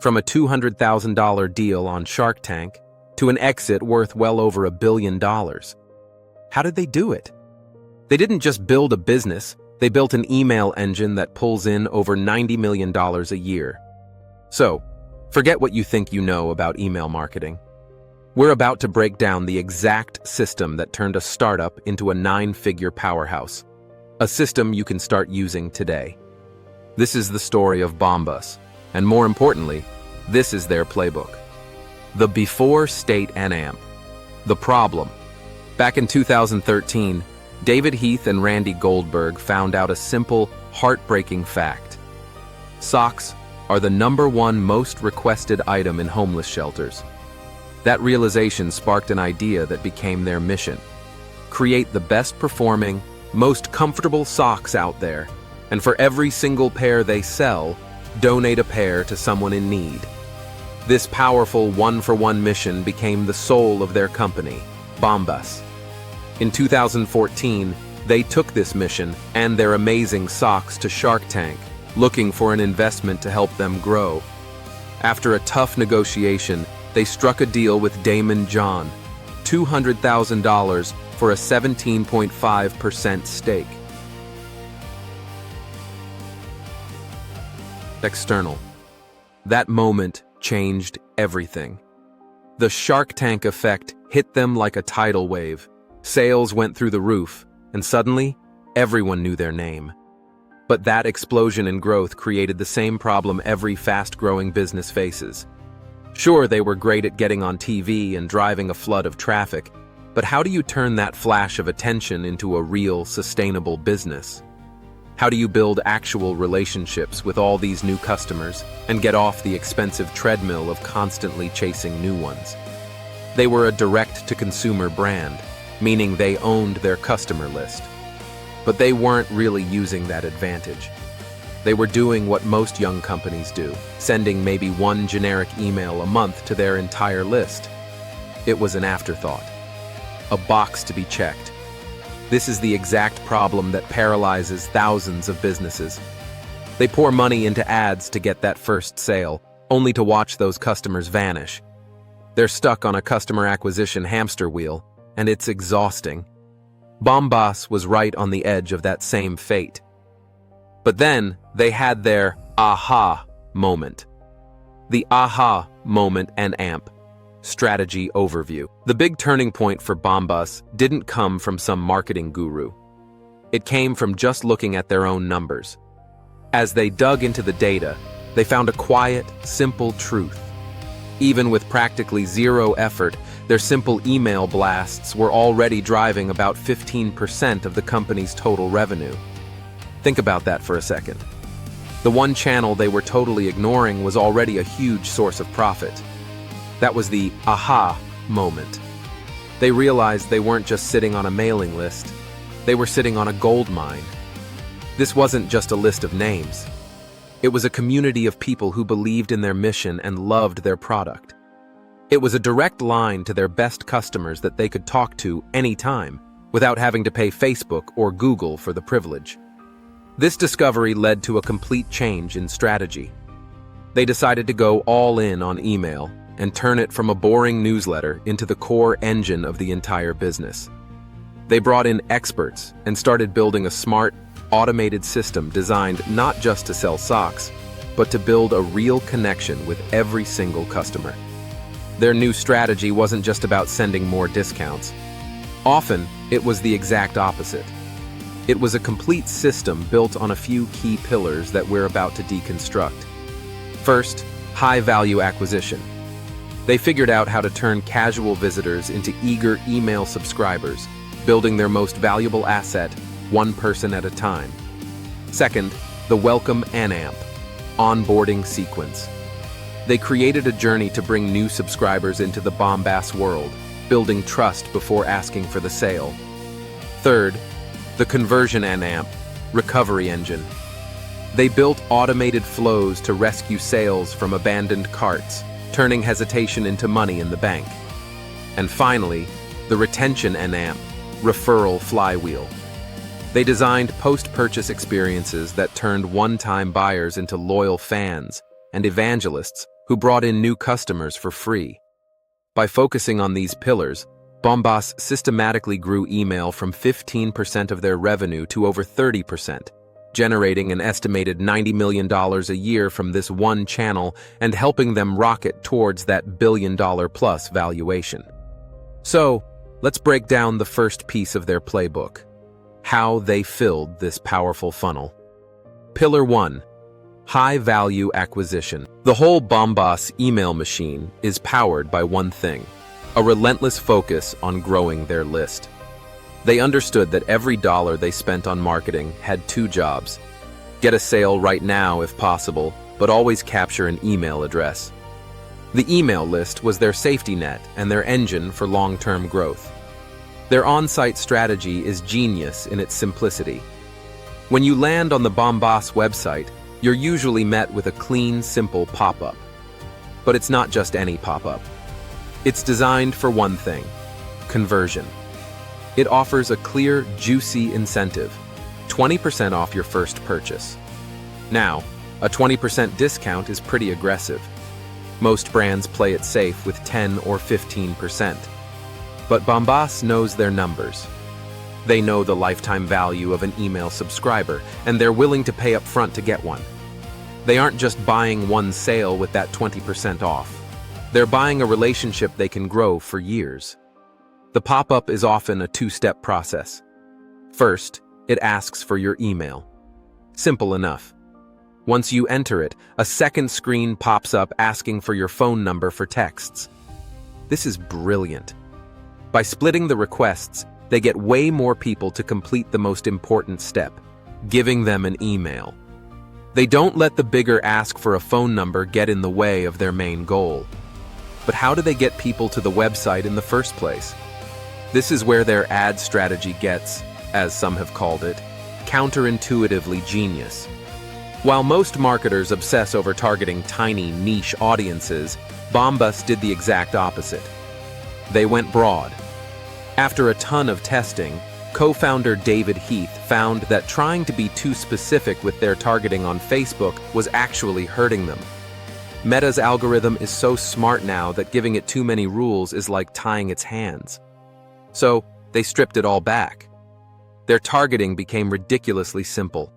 From a $200,000 deal on Shark Tank to an exit worth well over $1 billion. How did they do it? They didn't just build a business, they built an email engine that pulls in over $90 million a year. So, forget what you think you know about email marketing. We're about to break down the exact system that turned a startup into a 9-figure powerhouse. A system you can start using today. This is the story of Bombas, and more importantly, this is their playbook. The before state and AMP. The problem. Back in 2013, David Heath and Randy Goldberg found out a simple, heartbreaking fact. Socks are the #1 most requested item in homeless shelters. That realization sparked an idea that became their mission. Create the best performing, most comfortable socks out there, and for every single pair they sell, donate a pair to someone in need. This powerful one-for-one mission became the soul of their company, Bombas. In 2014, they took this mission and their amazing socks to Shark Tank, looking for an investment to help them grow. After a tough negotiation, they struck a deal with Daymond John, $200,000 for a 17.5% stake. External. That moment changed everything. The Shark Tank effect hit them like a tidal wave. Sales went through the roof, and suddenly, everyone knew their name. But that explosion in growth created the same problem every fast-growing business faces. Sure, they were great at getting on TV and driving a flood of traffic, but how do you turn that flash of attention into a real, sustainable business? How do you build actual relationships with all these new customers and get off the expensive treadmill of constantly chasing new ones? They were a direct-to-consumer brand, meaning they owned their customer list. But they weren't really using that advantage. They were doing what most young companies do, sending maybe one generic email a month to their entire list. It was an afterthought, a box to be checked. This is the exact problem that paralyzes thousands of businesses. They pour money into ads to get that first sale, only to watch those customers vanish. They're stuck on a customer acquisition hamster wheel, and it's exhausting. Bombas was right on the edge of that same fate. But then, they had their aha moment. The aha moment and AMP. Strategy overview. The big turning point for Bombas didn't come from some marketing guru. It came from just looking at their own numbers. As they dug into the data, they found a quiet, simple truth. Even with practically zero effort, their simple email blasts were already driving about 15% of the company's total revenue. Think about that for a second. The one channel they were totally ignoring was already a huge source of profit. That was the aha moment. They realized they weren't just sitting on a mailing list, they were sitting on a gold mine. This wasn't just a list of names. It was a community of people who believed in their mission and loved their product. It was a direct line to their best customers that they could talk to anytime, without having to pay Facebook or Google for the privilege. This discovery led to a complete change in strategy. They decided to go all in on email and turn it from a boring newsletter into the core engine of the entire business. They brought in experts and started building a smart, automated system designed not just to sell socks, but to build a real connection with every single customer. Their new strategy wasn't just about sending more discounts. Often, it was the exact opposite. It was a complete system built on a few key pillars that we're about to deconstruct. First, high-value acquisition. They figured out how to turn casual visitors into eager email subscribers, building their most valuable asset, one person at a time. Second, the welcome and AMP, onboarding sequence. They created a journey to bring new subscribers into the Bombas world, building trust before asking for the sale. Third, the conversion and AMP, recovery engine. They built automated flows to rescue sales from abandoned carts, turning hesitation into money in the bank. And finally, the retention and AMP, referral flywheel. They designed post-purchase experiences that turned one-time buyers into loyal fans and evangelists who brought in new customers for free. By focusing on these pillars, Bombas systematically grew email from 15% of their revenue to over 30%, generating an estimated $90 million a year from this one channel and helping them rocket towards that billion-dollar-plus valuation. So, let's break down the first piece of their playbook: how they filled this powerful funnel. Pillar 1. High-value acquisition. The whole Bombas email machine is powered by one thing: a relentless focus on growing their list. They understood that every dollar they spent on marketing had two jobs: get a sale right now if possible, but always capture an email address. The email list was their safety net and their engine for long-term growth. Their on-site strategy is genius in its simplicity. When you land on the Bombas website, you're usually met with a clean, simple pop-up. But it's not just any pop-up. It's designed for one thing: conversion. It offers a clear, juicy incentive: 20% off your first purchase. Now, a 20% discount is pretty aggressive. Most brands play it safe with 10 or 15%. But Bombas knows their numbers. They know the lifetime value of an email subscriber, and they're willing to pay up front to get one. They aren't just buying one sale with that 20% off. They're buying a relationship they can grow for years. The pop-up is often a two-step process. First, it asks for your email. Simple enough. Once you enter it, a second screen pops up asking for your phone number for texts. This is brilliant. By splitting the requests, they get way more people to complete the most important step: giving them an email. They don't let the bigger ask for a phone number get in the way of their main goal. But how do they get people to the website in the first place? This is where their ad strategy gets, as some have called it, counterintuitively genius. While most marketers obsess over targeting tiny, niche audiences, Bombas did the exact opposite. They went broad. After a ton of testing, co-founder David Heath found that trying to be too specific with their targeting on Facebook was actually hurting them. Meta's algorithm is so smart now that giving it too many rules is like tying its hands. So, they stripped it all back. Their targeting became ridiculously simple: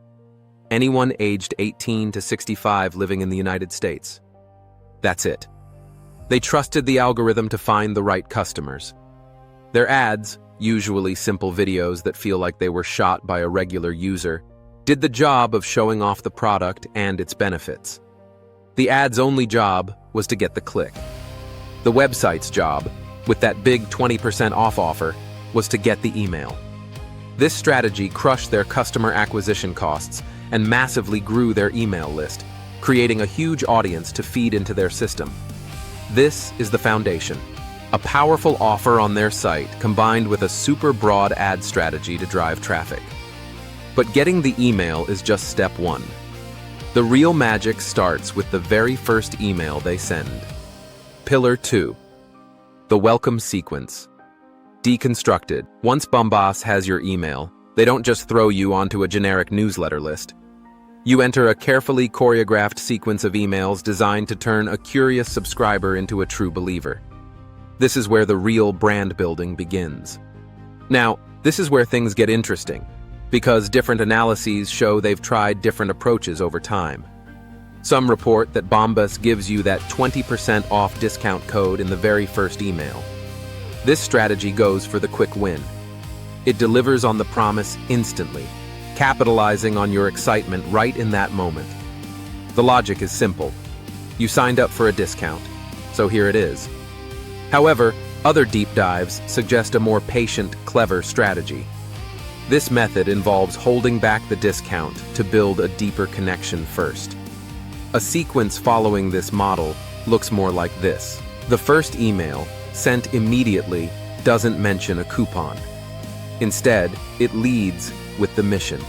anyone aged 18 to 65 living in the United States. That's it. They trusted the algorithm to find the right customers. Their ads, usually simple videos that feel like they were shot by a regular user, did the job of showing off the product and its benefits. The ad's only job was to get the click. The website's job, with that big 20% off offer, was to get the email. This strategy crushed their customer acquisition costs and massively grew their email list, creating a huge audience to feed into their system. This is the foundation: a powerful offer on their site combined with a super broad ad strategy to drive traffic. But getting the email is just step one. The real magic starts with the very first email they send. Pillar 2. The welcome sequence. Deconstructed. Once Bombas has your email, they don't just throw you onto a generic newsletter list. You enter a carefully choreographed sequence of emails designed to turn a curious subscriber into a true believer. This is where the real brand building begins. Now, this is where things get interesting, because different analyses show they've tried different approaches over time. Some report that Bombas gives you that 20% off discount code in the very first email. This strategy goes for the quick win. It delivers on the promise instantly, capitalizing on your excitement right in that moment. The logic is simple. You signed up for a discount, so here it is. However, other deep dives suggest a more patient, clever strategy. This method involves holding back the discount to build a deeper connection first. A sequence following this model looks more like this. The first email, sent immediately, doesn't mention a coupon. Instead, it leads with the mission.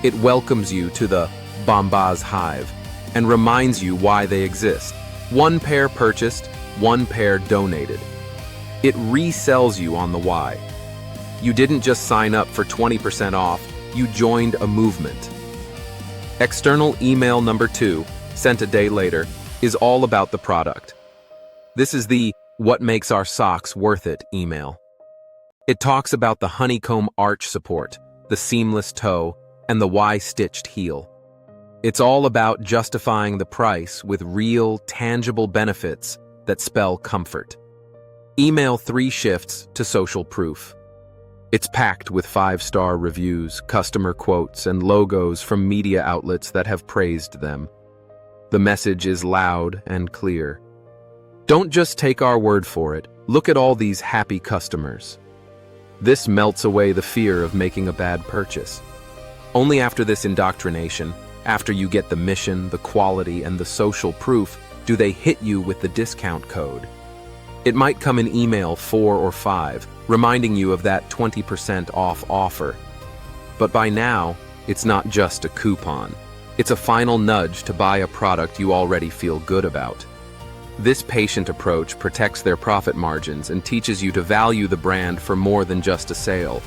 It welcomes you to the Bombas Hive and reminds you why they exist. One pair purchased, one pair donated. It resells you on the why. You didn't just sign up for 20% off, you joined a movement. External email number 2, sent a day later, is all about the product. This is the "What makes our socks worth it" email. It talks about the honeycomb arch support, the seamless toe, and the Y-stitched heel. It's all about justifying the price with real, tangible benefits that spell comfort. Email 3 shifts to social proof. It's packed with 5-star reviews, customer quotes, and logos from media outlets that have praised them. The message is loud and clear. Don't just take our word for it. Look at all these happy customers. This melts away the fear of making a bad purchase. Only after this indoctrination, after you get the mission, the quality, and the social proof, do they hit you with the discount code. It might come in email 4 or 5, reminding you of that 20% off offer. But by now, it's not just a coupon. It's a final nudge to buy a product you already feel good about. This patient approach protects their profit margins and teaches you to value the brand for more than just a sale.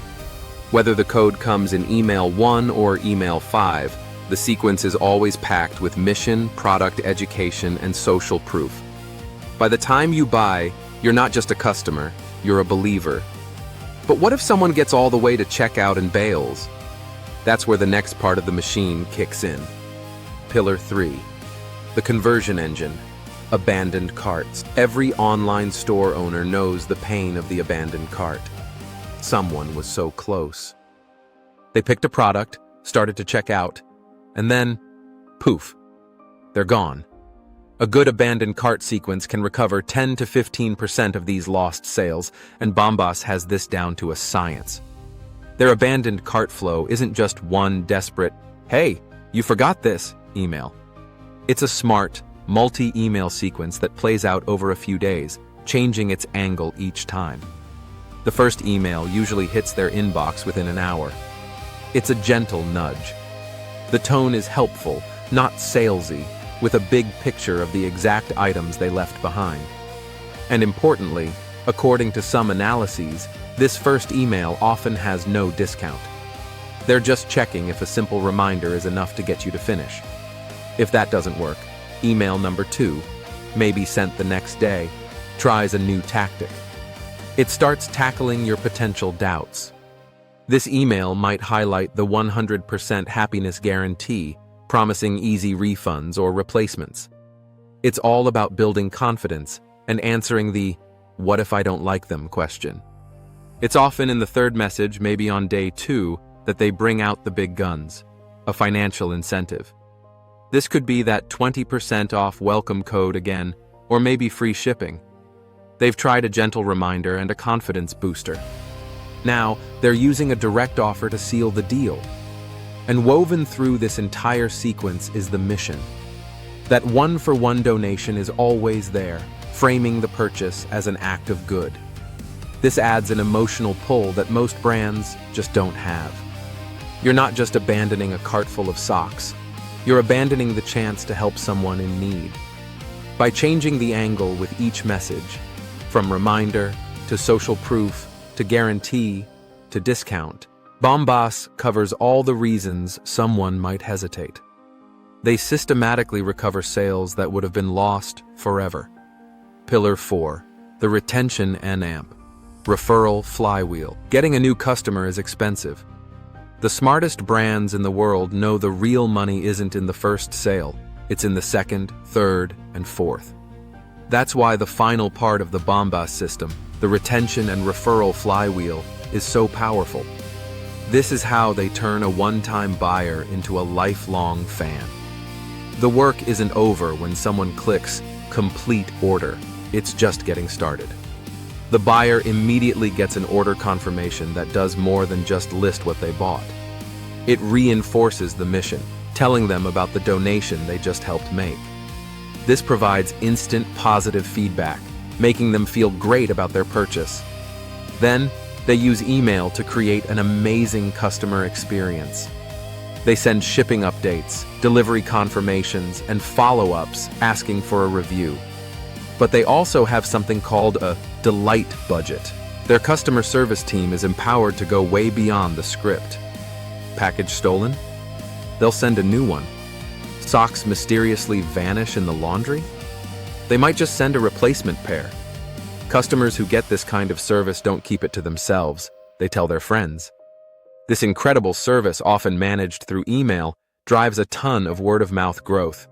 Whether the code comes in email 1 or email 5, the sequence is always packed with mission, product education, and social proof. By the time you buy, you're not just a customer, you're a believer. But what if someone gets all the way to checkout and bails? That's where the next part of the machine kicks in. Pillar 3. The conversion engine. Abandoned carts. Every online store owner knows the pain of the abandoned cart. Someone was so close. They picked a product, started to check out, and then, poof, they're gone. A good abandoned cart sequence can recover 10 to 15% of these lost sales, and Bombas has this down to a science. Their abandoned cart flow isn't just one desperate, "Hey, you forgot this" email. It's a smart, multi-email sequence that plays out over a few days, changing its angle each time. The first email usually hits their inbox within an hour. It's a gentle nudge. The tone is helpful, not salesy, with a big picture of the exact items they left behind. And importantly, according to some analyses, this first email often has no discount. They're just checking if a simple reminder is enough to get you to finish. If that doesn't work, email number 2, maybe sent the next day, tries a new tactic. It starts tackling your potential doubts. This email might highlight the 100% happiness guarantee, promising easy refunds or replacements. It's all about building confidence and answering the "what if I don't like them" question. It's often in the third message, maybe on day 2, that they bring out the big guns, a financial incentive. This could be that 20% off welcome code again, or maybe free shipping. They've tried a gentle reminder and a confidence booster. Now, they're using a direct offer to seal the deal. And woven through this entire sequence is the mission. That 1-for-1 donation is always there, framing the purchase as an act of good. This adds an emotional pull that most brands just don't have. You're not just abandoning a cart full of socks. You're abandoning the chance to help someone in need. By changing the angle with each message, from reminder to social proof to guarantee to discount, Bombas covers all the reasons someone might hesitate. They systematically recover sales that would have been lost forever. Pillar 4. The retention NAMP. Referral flywheel. Getting a new customer is expensive. The smartest brands in the world know the real money isn't in the first sale, it's in the second, third, and fourth. That's why the final part of the Bombas system, the retention and referral flywheel, is so powerful. This is how they turn a one-time buyer into a lifelong fan. The work isn't over when someone clicks complete order. It's just getting started. The buyer immediately gets an order confirmation that does more than just list what they bought. It reinforces the mission, telling them about the donation they just helped make. This provides instant positive feedback, making them feel great about their purchase. Then, they use email to create an amazing customer experience. They send shipping updates, delivery confirmations, and follow-ups asking for a review. But they also have something called a delight budget. Their customer service team is empowered to go way beyond the script. Package stolen? They'll send a new one. Socks mysteriously vanish in the laundry? They might just send a replacement pair. Customers who get this kind of service don't keep it to themselves, they tell their friends. This incredible service, often managed through email, drives a ton of word-of-mouth growth.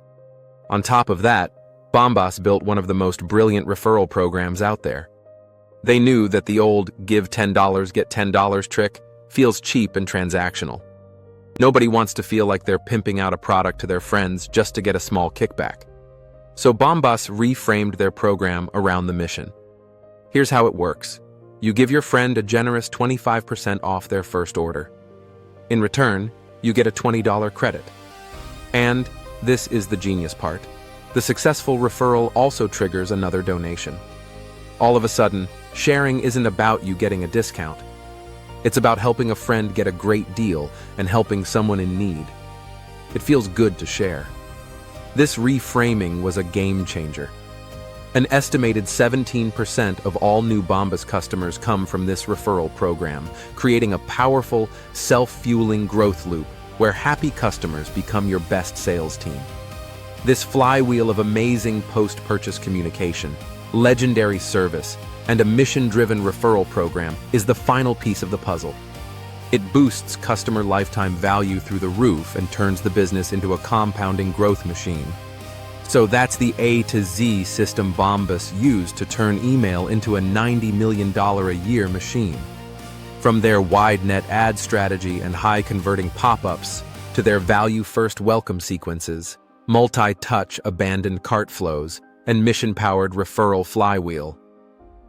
On top of that, Bombas built one of the most brilliant referral programs out there. They knew that the old give $10, get $10 trick feels cheap and transactional. Nobody wants to feel like they're pimping out a product to their friends just to get a small kickback. So Bombas reframed their program around the mission. Here's how it works. You give your friend a generous 25% off their first order. In return, you get a $20 credit. And this is the genius part. The successful referral also triggers another donation. All of a sudden, sharing isn't about you getting a discount. It's about helping a friend get a great deal and helping someone in need. It feels good to share. This reframing was a game changer. An estimated 17% of all new Bombas customers come from this referral program, creating a powerful, self-fueling growth loop where happy customers become your best sales team. This flywheel of amazing post-purchase communication, legendary service, and a mission-driven referral program is the final piece of the puzzle. It boosts customer lifetime value through the roof and turns the business into a compounding growth machine. So that's the A to Z system Bombas used to turn email into a $90 million a year machine. From their wide net ad strategy and high-converting pop-ups to their value-first welcome sequences, multi-touch abandoned cart flows, and mission-powered referral flywheel.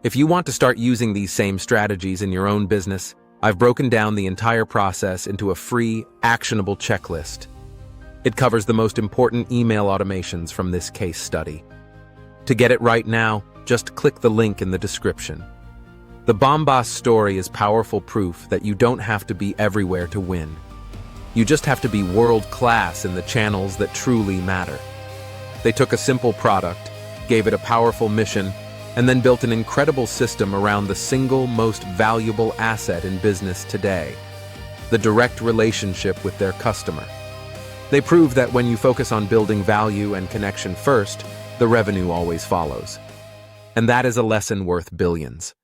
If you want to start using these same strategies in your own business, I've broken down the entire process into a free, actionable checklist. It covers the most important email automations from this case study. To get it right now, just click the link in the description. The Bombas story is powerful proof that you don't have to be everywhere to win. You just have to be world-class in the channels that truly matter. They took a simple product, gave it a powerful mission, and then built an incredible system around the single most valuable asset in business today, the direct relationship with their customer. They prove that when you focus on building value and connection first, the revenue always follows. And that is a lesson worth billions.